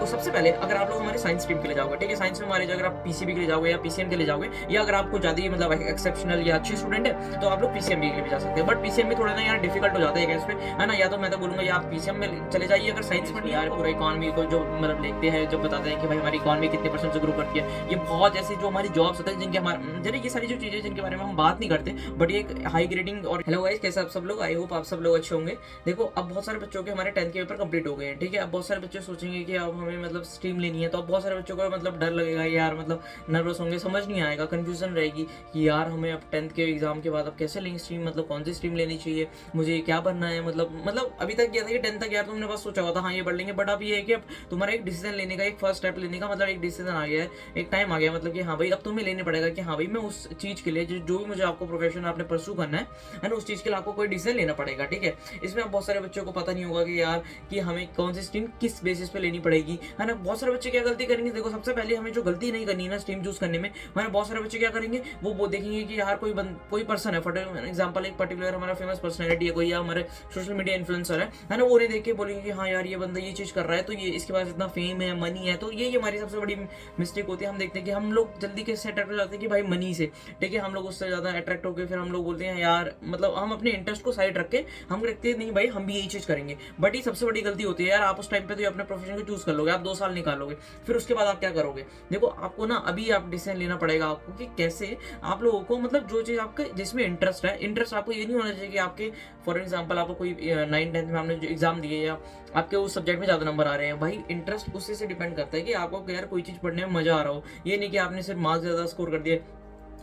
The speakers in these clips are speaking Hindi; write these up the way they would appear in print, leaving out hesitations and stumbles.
देखो सबसे पहले अगर आप लोग हमारे साइंस स्ट्रीम के लिए जाओगे, ठीक है, साइंस में हमारे जो अगर आप पीसीबी के लिए जाओगे या पीसीएम के लिए जाओगे, या अगर आपको ज़्यादा ही मतलब एक्सेप्शनल या अच्छे स्टूडेंट है तो आप लोग पीसीएम के लिए भी जा सकते हैं। बट पीसीएम में थोड़ा ना यार डिफिकल्ट हो जाता है केस पे, है ना। या तो मैं तो बोलूंगा या आप पीसीएम में चले जाइए अगर साइंस में यार पूरा इकॉनमी को जो मतलब लिखते हैं, जो बताते हैं कि भाई हमारी इकॉनमी कितने परसेंट से ग्रो करती है, ये बहुत ऐसी जो हमारी जॉब्स होते हैं जिनके हमारे जरा ये सारी जो चीज़ें जिनके बारे में हम बात नहीं करते, बट ये हाई ग्रेडिंग। और हेलो गाइस, कैसे आप सब लोग, आई होप आप सब लोग अच्छे होंगे। देखो अब बहुत सारे बच्चों के हमारे 10th के पेपर कंप्लीट हो गए हैं, ठीक है। अब बहुत सारे बच्चे सोचेंगे कि अब हमें मतलब स्ट्रीम लेनी है, तो अब बहुत सारे बच्चों को मतलब डर लगेगा यार, मतलब नर्वस होंगे, समझ नहीं आएगा, कंफ्यूजन रहेगी कि यार हमें अब 10th के एग्जाम के बाद अब कैसे लेंगे स्ट्रीम, मतलब कौन सी स्ट्रीम लेनी चाहिए, मुझे क्या बनना है। मतलब अभी तक क्या था कि 10th तक यार तुमने बस सोचा हुआ था हाँ ये पढ़ लेंगे, बट अब ये है कि अब तुम्हारा एक डिसीजन लेने का, एक फर्स्ट स्टेप लेने का मतलब एक डिसीजन आ गया है, एक टाइम आ गया, मतलब कि हाँ भाई अब तुम्हें लेने पड़ेगा कि हाँ भाई मैं उस चीज़ के लिए जो भी मुझे आपको प्रोफेशन आपने परस्यू करना है ना, उस चीज़ के लिए आपको कोई डिसीजन लेना पड़ेगा, ठीक है। इसमें अब बहुत सारे बच्चों को पता नहीं होगा कि यार कि हमें कौन सी स्ट्रीम किस बेसिस पे लेनी पड़ेगी, है ना। बहुत सारे बच्चे क्या गलती करेंगे, देखो सबसे पहले हमें जो गलती नहीं करनी है ना स्ट्रीम चूज करने में, हमारे बहुत सारे बच्चे क्या करेंगे, वो देखेंगे कि यार कोई पर्सन है, फॉर एग्जाम्पल एक पर्टिकुलर हमारा फेमस पर्सनैलिटी है कोई, या हमारे सोशल मीडिया इन्फ्लुएंसर है ना, वो उन्हें देख के बोलेंगे कि हाँ यार ये बंदा ये चीज़ कर रहा है, तो ये इसके पास इतना फेम है, मनी है, तो ये हमारी सबसे बड़ी मिस्टेक होती है। हम देखते हैं कि हम लोग जल्दी कैसे अट्रैक्ट हो जाते हैं कि भाई मनी से, ठीक है, हम लोग उससे ज़्यादा अट्रैक्ट होकर फिर हम लोग बोलते हैं यार, मतलब हम अपने इंटरेस्ट को साइड रख के हम रखते नहीं भाई हम भी यही चीज़ करेंगे। बट ये सबसे बड़ी गलती होती है यार, आप उस टाइम पे तो अपने प्रोफेशन को चूज कर लोगे, आप 2 साल निकालोगे, फिर उसके बाद आप क्या करोगे। देखो आपको ना अभी आप डिसीजन लेना पड़ेगा आपको कि कैसे आप लोगों को मतलब जो चीज़ आपका जिसमें इंटरेस्ट है, इंटरेस्ट आपको ये नहीं होना चाहिए कि आपके फॉर एग्जाम्पल आपको कोई 9th-10th में आपने जो एग्जाम दिए या आपके उस सब्जेक्ट में ज़्यादा नंबर आ रहे हैं, भाई इंटरेस्ट उसी से डिपेंड करता है कि आपको यार कोई चीज़ पढ़ने में मजा आ रहा हो। ये नहीं कि आपने सिर्फ मार्क्स ज़्यादा स्कोर कर दिए,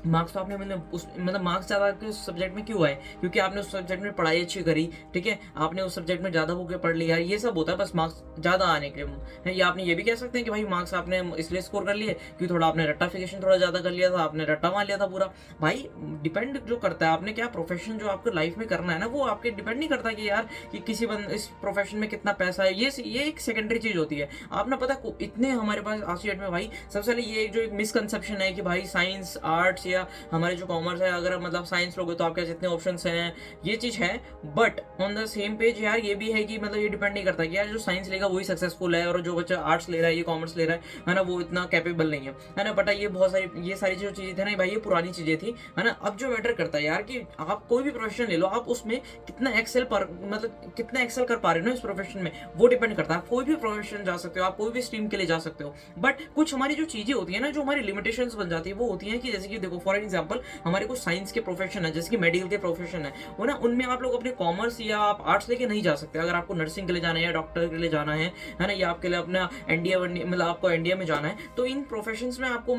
मार्क्स तो आपने मतलब मार्क्स ज़्यादा आपके उस सब्जेक्ट में क्यों आए, क्योंकि आपने उस सब्जेक्ट में पढ़ाई अच्छी करी, ठीक है, आपने उस सब्जेक्ट में ज़्यादा बुकें पढ़ लिया, ये सब होता है बस मार्क्स ज़्यादा आने के है। या आपने ये भी कह सकते हैं कि भाई मार्क्स आपने इसलिए स्कोर कर लिए कि थोड़ा आपने रट्टाफिकेशन थोड़ा ज़्यादा कर लिया था, आपने रट्टा मार लिया था पूरा। भाई डिपेंड जो करता है आपने क्या प्रोफेशन जो आपको लाइफ में करना है ना, वो आपके डिपेंड नहीं करता कि यार कि किसी इस प्रोफेशन में कितना पैसा है, ये एक सेकेंडरी चीज़ होती है। आप ना पता इतने हमारे पास आज की डेट में भाई सबसे पहले ये जो एक मिसकंसेप्शन है कि भाई साइंस आर्ट्स या हमारे जो कॉमर्स है, अगर मतलब साइंस लोगे तो आपके जितने ऑप्शंस हैं, ये चीज़ है। But on the same page यार ये भी है कि मतलब ये डिपेंड नहीं करता कि यार जो साइंस लेगा वही सक्सेसफुल है और जो बच्चा आर्ट्स ले रहा है, ये कॉमर्स ले रहा है ना, वो इतना कैपेबल नहीं है ना। बट ये बहुत सारी ये सारी जो चीज़ें थी ना भाई, ये पुरानी चीज़ें थी, है ना। अब जो मैटर करता है यार कि आप कोई भी प्रोफेशन ले लो, आप उसमें कितना एक्सेल कर पा रहे हो ना इस प्रोफेशन में, वो डिपेंड करता है। आप कोई भी प्रोफेशन जा सकते हो, आप कोई भी स्ट्रीम के लिए जा सकते हो, बट कुछ हमारी जो चीज़ें होती है ना, जो हमारी लिमिटेशंस बन जाती है, वो होती है कि जैसे कि देखो फॉर एग्जाम्पल हमारे कुछ साइंस के प्रोफेशन है, जैसे कि मेडिकल के प्रोफेशन है, वो ना उनमें आप लोग अपने कॉमर्स या आप आर्ट्स लेके नहीं जा सकते। अगर आपको नर्सिंग के लिए जाना है या डॉक्टर के लिए जाना है ना, या आपके लिए अपना एनडीए मतलब आपको एनडीए में जाना है, तो इन प्रोफेशंस में आपको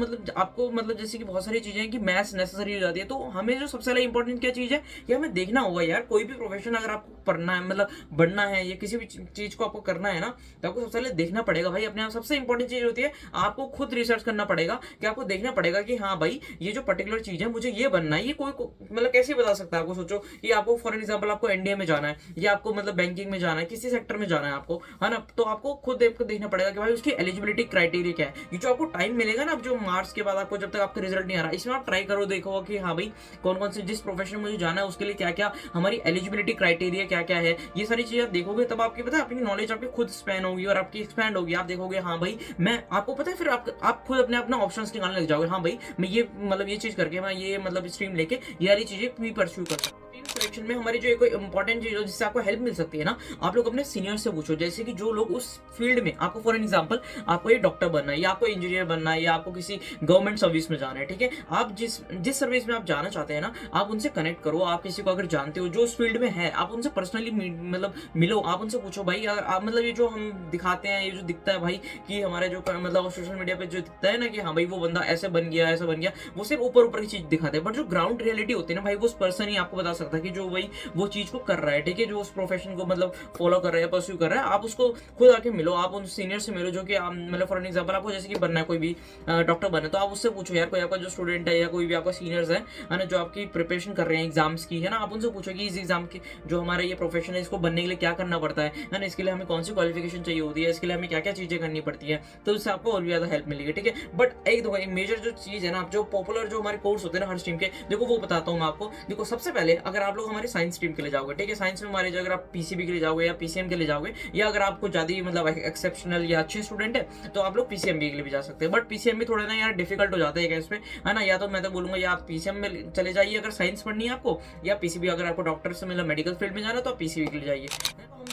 मतलब जैसे कि बहुत सारी चीज़ें हैं कि मैथ्स नेसेसरी हो जाती है। तो हमें जो सबसे ज़्यादा इंपॉर्टेंट क्या चीज़ है कि हमें देखना होगा यार, कोई भी प्रोफेशन अगर आपको पढ़ना है, मतलब बढ़ना है, या किसी भी चीज़ को आपको करना है ना, तो आपको सबसे पहले देखना पड़ेगा भाई अपने आप। सबसे इंपॉर्टेंट चीज़ होती है आपको खुद रिसर्च करना पड़ेगा कि आपको देखना पड़ेगा कि हाँ भाई ये जो पर्टिकुलर चीज़ है मुझे ये बनना है। ये कोई मतलब कैसे बता सकता है आपको। सोचो कि आपको फॉर एग्जांपल आपको एनडीए में जाना है, या आपको मतलब बैंकिंग में जाना है, किसी सेक्टर में जाना है आपको, है ना, तो आपको खुद देखना पड़ेगा कि भाई उसकी एलिजिबिलिटी क्राइटेरिया क्या है। ये जो आपको टाइम मिलेगा ना, अब जो मार्क्स के बाद आपको जब तक आपका रिजल्ट नहीं आ रहा, इसमें आप ट्राई करो, देखो कि हाँ भाई कौन कौन से जिस प्रोफेशन में मुझे जाना है उसके लिए क्या क्या हमारी एलिजिबिलिटी क्राइटेरिया क्या क्या है। ये सारी चीजें आप देखोगे तब आपकी पता है आपकी नॉलेज आपकी खुद स्पैन होगी और आपकी एक्सपैंड होगी। आप देखोगे हाँ भाई मैं आपको पता है, फिर आप खुद अपने अपना ऑप्शंस निकालने लग जाओगे। हाँ भाई मैं ये मतलब ये चीज करके मैं ये मतलब स्ट्रीम लेके ये वाली चीजें भी परस्यू कर सकता हूँ। सिलेक्शन में हमारी जो एक इंपॉर्टेंट चीज हो जिससे आपको हेल्प मिल सकती है ना, आप लोग अपने सीनियर से पूछो। जैसे कि जो लोग उस फील्ड में आपको फॉर एग्जांपल आपको ये डॉक्टर बनना है, या आपको इंजीनियर बनना है, या आपको किसी गवर्नमेंट सर्विस में जाना है, ठीक है, आप जिस सर्विस में आप जाना चाहते हैं ना, आप उनसे कनेक्ट करो। आप किसी को अगर जानते हो जो उस फील्ड में है, आप उनसे पर्सनली मतलब मिलो, आप उनसे पूछो भाई आप मतलब ये जो हम दिखाते हैं, ये जो दिखता है भाई कि हमारे जो मतलब सोशल मीडिया पे जो दिखता है ना कि हाँ भाई वो बंदा ऐसे बन गया ऐसा बन गया, वो सिर्फ ऊपर ऊपर की चीज दिखाते हैं। बट जो ग्राउंड रियलिटी होती है ना भाई, वो उस पर्सन ही आपको बता सकता है कि जो भाई वो चीज को कर रहा है, ठीक है, जो उस प्रोफेशन को मतलब फॉलो कर रहा है, परस्यू कर रहा है। आप उसको खुद आके मिलो, आप उन सीनियर से मिलो जो कि मतलब फॉर एग्जांपल आपको जैसे कि बनना है कोई भी डॉक्टर बनना है, तो आप उससे पूछो यार कोई आपका जो स्टूडेंट है या कोई भी आपका सीनियर्स है ना, जो आपकी प्रिपरेशन कर रहे हैं एग्जाम्स की, है ना, आप उनसे पूछो कि इस एग्जाम की जो हमारा ये प्रोफेशन है इसको बनने के लिए क्या करना पड़ता है ना, इसके लिए हमें कौन सी क्वालिफिकेशन चाहिए होती है, इसके लिए हमें क्या क्या चीजें करनी पड़ती है, तो इससे आपको और भी ज्यादा हेल्प मिलेगी, ठीक है। बट एक मेजर जो चीज है ना, जो पॉपुलर जो हमारे कोर्स होते हैं ना हर स्ट्रीम के, देखो वो बताता हूँ मैं आपको। देखो सबसे पहले अगर आप लोग हमारे साइंस स्ट्रीम के लिए जाओगे, ठीक है, साइंस में हमारे जो अगर आप पीसीबी के लिए जाओगे या पीसीएम के लिए जाओगे, या अगर आपको ज़्यादा ही मतलब एक्सेप्शनल या अच्छे स्टूडेंट है तो आप लोग पीसीएमबी के लिए भी जा सकते हैं। बट पीसीएम भी थोड़ा ना यार डिफिकल्ट हो जाता है केस में, है ना। या तो मैं तो बोलूंगा या आप पीसीएम में चले जाइए अगर साइंस पढ़नी है आपको, या पीसीबी अगर आपको डॉक्टर से मतलब मेडिकल फील्ड में जाना है तो आप पीसीबी के लिए जाइए।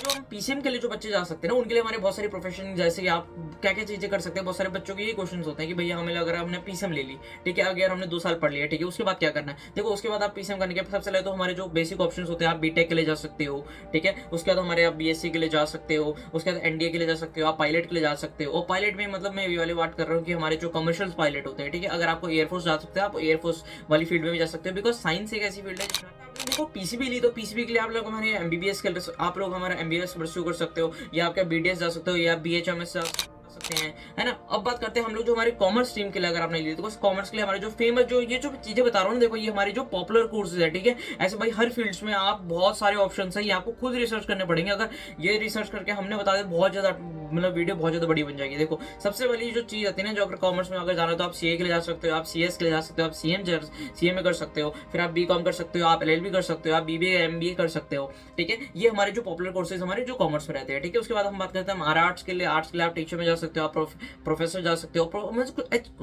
हम पीसीएम के लिए जो बच्चे जा सकते हैं ना, उनके लिए हमारे बहुत सारी प्रोफेशन, जैसे कि आप क्या क्या चीजें कर सकते हैं। बहुत सारे बच्चों के ये क्वेश्चन होते हैं कि भैया हमें अगर हमने पीसीएम ले ली, ठीक है, अगर हमने 2 साल पढ़ लिया, ठीक है, उसके बाद क्या करना है। देखो उसके बाद आप पीसीएम करने के सबसे पहले तो हमारे जो बेसिक ऑप्शन होते हैं, आप बीटेक के लिए जा सकते हो, ठीक है, उसके बाद हमारे आप बीएससी के लिए जा सकते हो, उसके बाद एनडीए के लिए जा सकते हो, आप पायलट के लिए जा सकते हो। और पायलट में मतलब मैं ये वाली बात कर रहा हूँ कि हमारे जो कमर्शियल पायलट होते हैं, ठीक है, अगर आपको एयरफोर्स जा सकते हैं, आप एयरफोर्स वाली फील्ड में भी जा सकते हो। बिकॉज साइंस एक ऐसी फील्ड है जिसमें देखो पीसीबी ली तो पीसीबी के लिए आप लोग हमारे एमबीबीएस के आप लोग हमारा एमबीबीएस परस्यू कर सकते हो, या आपका बीडीएस जा सकते हो, या बीएचएमएस जा सकते हैं, है ना। अब बात करते हैं हम लोग जो हमारे कॉमर्स स्ट्रीम के लिए अगर आपने ली तो कॉमर्स के लिए हमारे जो फेमस जो ये जो चीजें बता रहा हूँ, देखो ये हमारे जो पॉपुलर कोर्सेज है, ठीक है। ऐसे भाई हर फील्ड्स में आप बहुत सारे ऑप्शन है, ये आपको खुद रिसर्च करने पड़ेंगे। अगर ये रिसर्च करके हमने बता दें बहुत ज्यादा मतलब वीडियो बहुत ज्यादा बड़ी बन जाएगी। देखो सबसे पहली जो चीज आती है ना, जो अगर कॉमर्स में अगर जाना है तो आप सीए के लिए जा सकते हो, आप सीएस के लिए जा सकते हो, आप सीएमए कर सकते हो, फिर आप बीकॉम कर सकते हो, आप एलएलबी कर सकते हो, आप बीबीए एमबीए कर सकते हो, ठीक है। ये हमारे जो पॉपुलर कोर्सेज हमारे जो कॉमर्स में रहते हैं, ठीक है। उसके बाद हम बात करते हैं हमारे आर्ट्स के लिए आप टीचर में जा सकते हो, आप प्रोफेसर जा सकते हो।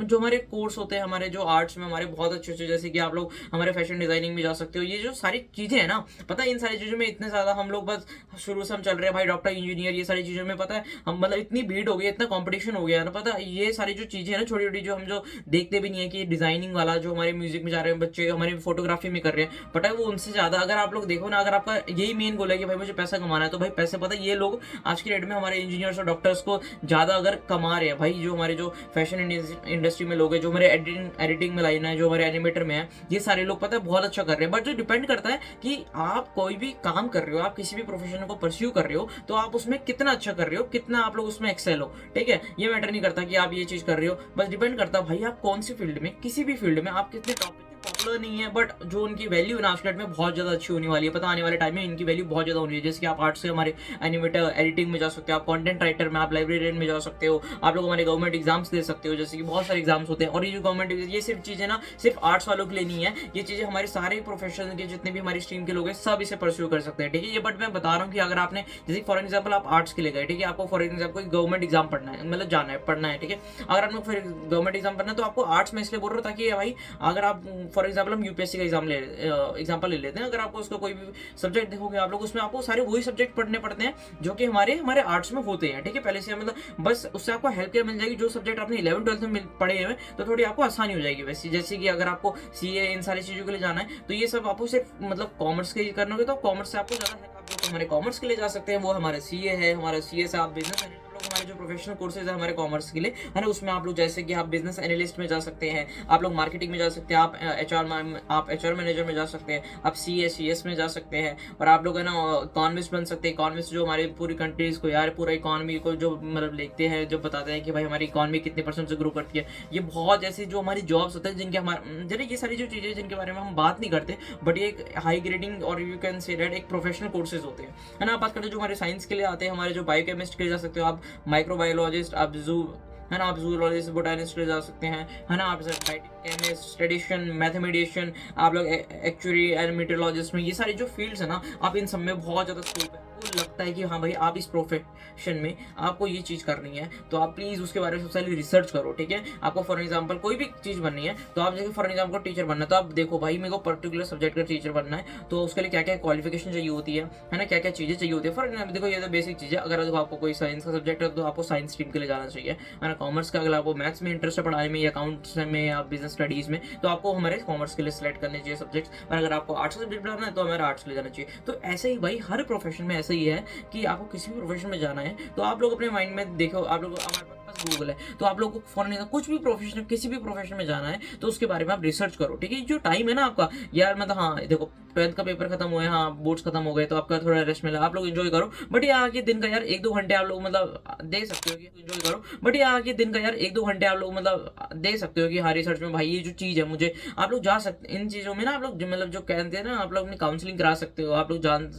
जो हमारे कोर्स होते हैं हमारे जो आर्ट्स में हमारे बहुत अच्छे अच्छे, जैसे कि आप लोग हमारे फैशन डिजाइनिंग में जा सकते हो। ये जो सारी चीजें हैं ना, पता है इन सारी चीजों में इतने ज्यादा हम लोग बस शुरू से हम चल रहे हैं भाई, डॉक्टर इंजीनियर, ये सारी चीजों में पता है हम मतलब इतनी भीड़ हो गई, इतना कंपटीशन हो गया ना, पता है ये सारी जो चीजें हैं ना छोटी छोटी, जो हम जो देखते भी नहीं है कि डिजाइनिंग वाला जो हमारे म्यूजिक में जा रहे हैं बच्चे, हमारे फोटोग्राफी में कर रहे हैं, पता है वो उनसे ज्यादा अगर आप लोग देखो ना, अगर आपका यही मेन गोल है कि भाई मुझे पैसा कमाना है, तो भाई पैसे पता है ये लोग आज की डेट में हमारे इंजीनियर्स और डॉक्टर्स को ज्यादा अगर कमा रहे हैं भाई। जो हमारे जो फैशन इंडस्ट्री में लोग हैं, जो हमारे एडिटिंग में लाइन है, जो हमारे एनिमेटर में है, ये सारे लोग पता है बहुत अच्छा कर रहे हैं। बट जो डिपेंड करता है कि आप कोई भी काम कर रहे हो, आप किसी भी प्रोफेशन को परस्यू कर रहे हो, तो आप उसमें कितना अच्छा कर रहे हो, कितना आप लोग उसमें एक्सेल हो, ठीक है। ये मैटर नहीं करता कि आप ये चीज कर रहे हो, बस डिपेंड करता है भाई आप कौन सी फील्ड में, किसी भी फील्ड में आप कितने टॉपिक पॉपुलर नहीं है, बट जो उनकी वैल्यू है ना आज के डेट में बहुत ज्यादा अच्छी होने वाली है। पता आने वाले टाइम में इनकी वैल्यू बहुत ज्यादा होनी है। जैसे कि आप आर्ट्स से हमारे एनिमेटर एडिटिंग में जा सकते हो, आप कंटेंट राइटर में, आप लाइब्रेरियन में जा सकते हो, आप लोग हमारे गवर्नमेंट एग्जाम्स दे सकते हो, जैसे कि बहुत सारे एग्जाम्स होते हैं। और ये जो गवर्नमेंट ये सिर्फ चीजें ना सिर्फ आर्ट्स वालों के लिए नहीं है, ये चीजें हमारे सारे प्रोफेशन के जितने भी हमारी स्ट्रीम के लोग हैं सब इसे परस्यू कर सकते हैं, ठीक है। ये बट मैं बता रहा हूँ कि अगर आपने जैसे फॉर एग्जाम्पल आप आर्ट्स के लिए गए, ठीक है, आपको फॉर एग्जाम्पल गवर्नमेंट एग्जाम पढ़ना है, मतलब जाना है पढ़ना है, ठीक है। अगर आपको फिर गवर्नमेंट एग्जाम पढ़ना है तो आपको आर्ट्स में इसलिए बोल रहा हूँ ताकि भाई अगर आप फॉर एग्जाम्पल हम यूपीएससी का एग्जाम्पल ले लेते हैं, अगर आपको उसका कोई भी सब्जेक्ट देखोगे आप लोग, उसमें आपको सारे वही सब्जेक्ट पढ़ने पड़ते हैं जो कि हमारे आर्ट्स में होते हैं, ठीक है। पहले से मतलब बस उससे आपको हेल्प केयर मिल जाएगी, जो सब्जेक्ट आपने 11th-12th में पढ़े हैं तो थोड़ी आपको आसानी हो जाएगी। वैसे जैसे कि अगर आपको सीए इन सारी चीजों के लिए जाना है तो ये सब आपको सिर्फ मतलब कॉमर्स के करना होगा, तो कॉमर्स से आपको ज्यादा है। आप लोग हमारे कॉमर्स के लिए जा सकते हैं, वो हमारे सीए है, हमारे सीए से आप बिजनेस हमारे जो प्रोफेशनल कोर्सेज है हमारे कॉमर्स के लिए, है ना, उसमें आप लोग जैसे कि आप बिजनेस एनालिस्ट में जा सकते हैं, आप लोग मार्केटिंग में जा सकते हैं, आप एचआर मैनेजर में जा सकते हैं, आप सीएस में जा सकते हैं, और आप लोग है ना इकोनॉमिस्ट बन सकते हैं। इकोनॉमिस्ट जो हमारे पूरी कंट्रीज को यार पूरा इकोनॉमी को जो मतलब लिखते हैं, जो बताते हैं कि भाई हमारी इकोनॉमी कितने % से ग्रो करती है। ये बहुत ऐसी जो हमारी जॉब्स होते हैं जिनके हमारे जरा ये सारी जो चीज़ें जिनके बारे में हम बात नहीं करते, बट ये एक हाई ग्रेडिंग और यू कैन से दैट एक प्रोफेशनल कोर्सेज होते हैं, है ना। बात करते हैं जो हमारे साइंस के लिए आते हैं, हमारे जो बायोकेमिस्ट के लिए जा सकते हो, आप माइक्रोबायोलॉजिस्ट, आप है ना, आप जूलॉजिस्ट बोटानिस्ट ले जा सकते हैं, है ना, आप केमिस्ट, स्टेडिशियन, मैथमेटिशियन, आप लोग एक्चुअली एंड मीटरोलॉजिस्ट में, ये सारी जो फील्ड्स है ना, आप इन सब में बहुत ज़्यादा स्कोप है। लगता है कि हाँ भाई आप इस प्रोफेशन में आपको ये चीज़ करनी है, तो आप प्लीज़ उसके बारे में सबसे पहले रिसर्च करो, ठीक है। आपको फॉर एग्जांपल कोई भी चीज़ बननी है, तो आप जैसे फॉर एग्जांपल टीचर बनना है, तो आप देखो भाई मेरे को पर्टिकुलर सब्जेक्ट का टीचर बनना है, तो उसके लिए क्या क्या क्वालिफिकेशन चाहिए होती है ना, क्या क्या चीज़ें चाहिए होती है। फॉर एग्जाम्पल देखो ये तो बेसिक चीज़ है। अगर देखो आपको कोई साइंस का सब्जेक्ट है तो आपको साइंस स्ट्रीम के लिए जाना चाहिए, है ना। कॉमर्स का अगर आपको मैथ्स में इंटरेस्ट है पढ़ाई में, या अकाउंट्स में, या बिजनेस स्टडीज़ में, तो आपको हमारे कॉमर्स के लिए सेलेक्ट करने चाहिए सब्जेक्ट्स। और अगर आपको आर्ट्स का सब्जेक्ट पढ़ाना है तो हमारे आर्ट्स के लिए जाना चाहिए। तो ऐसे ही भाई हर प्रोफेशन में ऐसा ही है कि आपको किसी भी प्रोफेशन में जाना है तो आप लोग अपने माइंड में देखो, आप लोग हमारे पास गूगल है, तो आप लोग को फॉरन कुछ भी प्रोफेशन किसी भी प्रोफेशन में जाना है तो उसके बारे में आप रिसर्च करो, ठीक है। जो टाइम है ना आपका यार, मतलब हाँ देखो 12th का पेपर खत्म हुआ है, हाँ बोर्ड्स खत्म हो गए, तो आपका थोड़ा रेस्ट मिला, आप लोग एंजॉय करो। बट यहाँ के दिन का यार 1-2 घंटे आप लोग मतलब दे सकते हो कि एंजॉय करो। बट यहाँ के दिन का यार 1-2 घंटे आप लोग मतलब दे सकते हो कि हाँ रिसर्च में भाई ये जो चीज़ है मुझे, आप लोग जा सकते इन चीज़ों में ना, आप लोग मतलब जो कहते हैं ना, आप लोग अपनी काउंसलिंग करा सकते हो, आप लोग जान,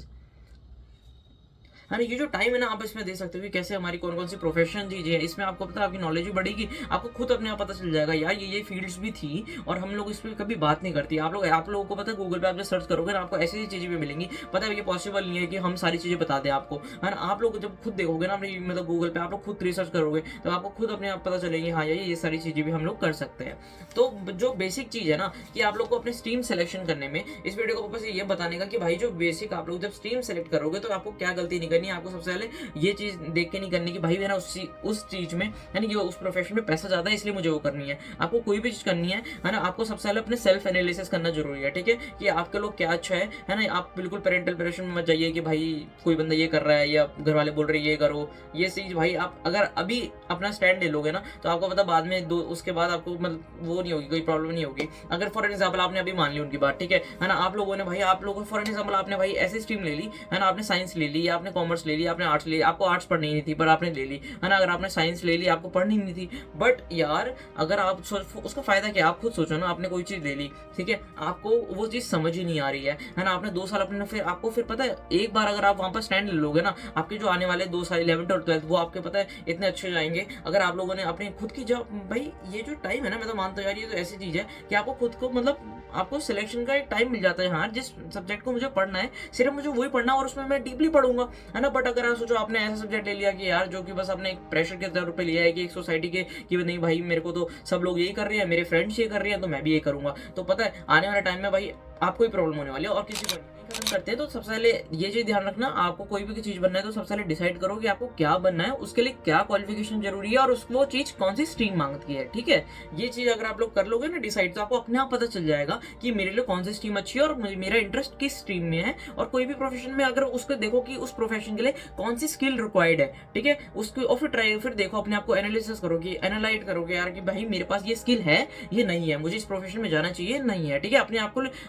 है ना। ये जो टाइम है ना, आप इसमें दे सकते हो कि कैसे हमारी कौन कौन सी प्रोफेशन चीजें हैं, इसमें आपको पता है आपकी नॉलेज भी बढ़ेगी, आपको खुद अपने आप पता चल जाएगा यार ये फील्ड्स भी थी और हम लोग इस पर कभी बात नहीं करती। आप लोगों को पता है गूगल पे आप जब सर्च करोगे ना, आपको ऐसी ऐसी चीजें भी मिलेंगी। पता है ये पॉसिबल नहीं है कि हम सारी चीजें बता दें आपको, है ना। आप लोग जब खुद देखोगे ना अपनी मतलब गूगल पे आप लोग खुद रिसर्च करोगे तो आपको खुद अपने आप पता चलेंगे हाँ ये सारी चीजें भी हम लोग कर सकते हैं। तो जो बेसिक चीज है ना कि आप लोग को अपने स्ट्रीम सिलेक्शन करने में, इस वीडियो को बस ये बताने का कि भाई जो बेसिक आप लोग जब स्ट्रीम सेलेक्ट करोगे तो आपको क्या गलती नहीं करनी है। आपको सबसे पहले ये चीज देख के नहीं करनी कि भाई मेरा उस चीज में यानी कि उस प्रोफेशन में पैसा ज्यादा है इसलिए मुझे वो करनी है। आपको कोई भी चीज करनी है ना, आपको सबसे पहले अपने सेल्फ एनालिसिस करना जरूरी है, ठीक है, कि आपके लोग क्या अच्छा है ना। आप बिल्कुल पेरेंटल प्रेशर में मत जाइए कि भाई कोई बंदा ये कर रहा है या घर वाले बोल रहे हैं ये करो, ये चीज भाई आप अगर अभी अपना स्टैंड ले लोगे ना तो आपको पता बाद में उसके बाद आपको मतलब वो नहीं होगी, कोई प्रॉब्लम नहीं होगी। अगर फॉर एग्जाम्पल आपने अभी मान ली उनकी बात, ठीक है ना, आप लोगों ने भाई आप लोगों फॉर एग्जाम्पल आपने भाई ऐसी स्ट्रीम ले ली है ना, आपने साइंस ले ली या आपने कॉमर्स ले ली, आपने आर्ट्स ले ली, आपको आर्ट्स पढ़नी नहीं थी पर आपने ले ली है ना। अगर आपने साइंस ले ली आपको पढ़नी नहीं थी, बट यार अगर आप उसका फायदा क्या, आप खुद सोचो ना, आपने कोई चीज ले ली, ठीक है, आपको वो चीज समझ ही नहीं आ रही है ना, आपने 2 साल अपने फिर आपको फिर पता है एक बार अगर आप वहां पर स्टैंड ले लोगे ना, आपके जो आने वाले 2 साल 11th और 12th वो आपके पता है इतने अच्छे जाएंगे। अगर आप लोगों ने अपनी खुद की जॉब, भाई ये जो टाइम है ना, मैं तो मानता हूँ यार ये तो ऐसी चीज है कि आपको खुद को मतलब आपको सिलेक्शन का एक टाइम मिल जाता है। हाँ, जिस सब्जेक्ट को मुझे पढ़ना है सिर्फ मुझे वही पढ़ना और उसमें मैं डीपली पढ़ूंगा, है ना। बट अगर आप सोचो आपने ऐसा सब्जेक्ट ले लिया कि यार जो कि बस आपने एक प्रेशर के तौर पे लिया है कि एक सोसाइटी के कि नहीं भाई मेरे को तो सब लोग यही कर रहे हैं, मेरे फ्रेंड्स ये कर रहे हैं तो मैं भी ये करूंगा, तो पता है आने वाले टाइम में भाई आपको ही प्रॉब्लम होने वाली है और किसी को नहीं। खत्म करते हैं तो सबसे पहले ये चीज ध्यान रखना, आपको कोई भी चीज बनना है तो सबसे पहले डिसाइड करो कि आपको क्या बनना है, उसके लिए क्या क्वालिफिकेशन जरूरी है और वो चीज कौन सी स्ट्रीम मांगती है, ठीक है। ये चीज अगर आप लोग कर लोगे ना डिसाइड, तो आपको अपने आप पता चल जाएगा कि मेरे लिए कौन सी स्ट्रीम अच्छी है और मेरा इंटरेस्ट किस स्ट्रीम में है। और कोई भी प्रोफेशन में अगर उसको देखो कि उस प्रोफेशन के लिए कौन सी स्किल रिक्वायर्ड है, ठीक है, उसको और फिर देखो अपने आप को एनालिसिस करोगे, एनालाइज करोगे यार कि भाई मेरे पास ये स्किल है ये नहीं है, मुझे इस प्रोफेशन में जाना चाहिए नहीं है, ठीक है।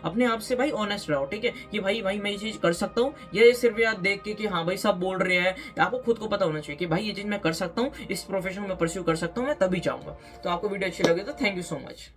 अपने आप से भाई ऑनेस्ट रहो, ठीक है, कि भाई मैं ये चीज कर सकता हूँ, ये सिर्फ याद देख के कि हाँ भाई सब बोल रहे हैं, आपको खुद को पता होना चाहिए कि भाई ये चीज मैं कर सकता हूँ, इस प्रोफेशन में परस्यू कर सकता हूँ मैं, तभी चाहूंगा। तो आपको वीडियो अच्छी लगे तो थैंक यू सो मच।